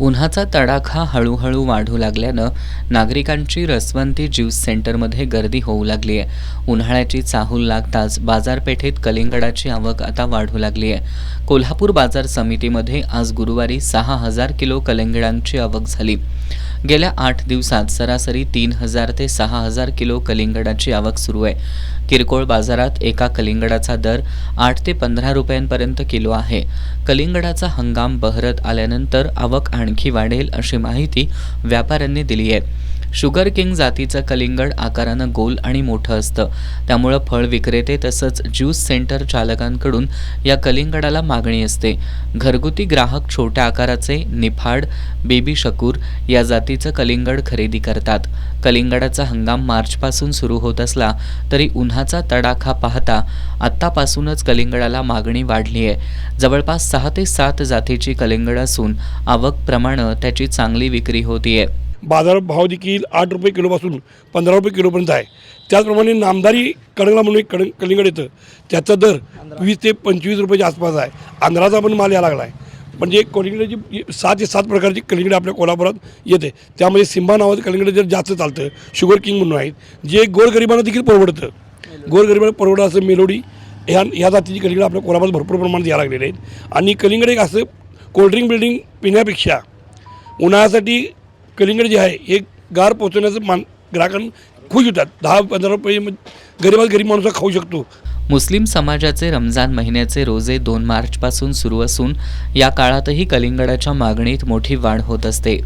उन्हाचा तडाखा हळूहळू वाढू लागल्यानं नागरिकांची रसवंती ज्यूस सेंटरमध्ये गर्दी होऊ लागली आहे. उन्हाळ्याची चाहूल लागताच बाजारपेठेत कलिंगडाची आवक आता वाढू लागली आहे. कोल्हापूर बाजार समितीमध्ये आज गुरुवारी 6,000 किलो कलिंगडांची आवक झाली. गेल्या 8 दिवसात सरासरी 3,000 ते 6,000 किलो कलिंगडाची आवक सुरू आहे. किरकोळ बाजारात एका कलिंगडाचा दर 8 ते 15 रुपयांपर्यंत किलो आहे. कलिंगडाचा हंगाम बहरत आल्यानंतर आवक आणखी वाढेल अशी माहिती व्यापाऱ्यांनी दिली आहे. शुगर किंग जातीचं कलिंगड आकारानं गोल आणि मोठं असतं, त्यामुळं फळ विक्रेते तसंच ज्यूस सेंटर चालकांकडून या कलिंगडाला मागणी असते. घरगुती ग्राहक छोट्या आकाराचे निफाड, बेबी शकूर या जातीचं कलिंगड खरेदी करतात. कलिंगडाचा हंगाम मार्चपासून सुरू होत असला तरी उन्हाचा तडाखा पाहता आत्तापासूनच कलिंगडाला मागणी वाढली आहे. जवळपास 6 ते 7 जातीची कलिंगड असून आवक प्रमाणे त्याची चांगली विक्री होतीये. बाजार भाव देखील 8 रुपये किलोपासून 15 रुपये किलोपर्यंत आहे. त्याचप्रमाणे नामदारी कडंगला म्हणून एक कलिंगड येतं, त्याचा दर 20 ते 25 रुपयाच्या आसपास आहे. आंध्राचा पण माल यायला लागला आहे. म्हणजे कलिंगडाची 6 ते 7 प्रकारची कलिंगड आपल्या कोल्हापुरात येते. त्यामध्ये सिंबा नावाचं कलिंगड जर जास्त चालतं, शुगर किंग म्हणून आहेत, जे गोरगरिबांना देखील परवडतं. गोरगरिबांना परवडतं असं मेलोडी ह्या जातीची कलिंगड आपल्या कोल्हापुरात भरपूर प्रमाणात यायला लागलेले आहेत. आणि कलिंगड एक असं कोल्ड्रिंक बिल्डिंग पिण्यापेक्षा उन्हाळ्यासाठी कलिंगड जे आहे हे गार पोचवण्याचं ग्राहकांना खुश होतात. 10-15 रुपये गरीब माणूस खाऊ शकतो. मुस्लिम समाजाचे रमजान महिन्याचे रोजे 2 मार्चपासून सुरू असून या काळातही कलिंगडाच्या मागणीत मोठी वाढ होत असते.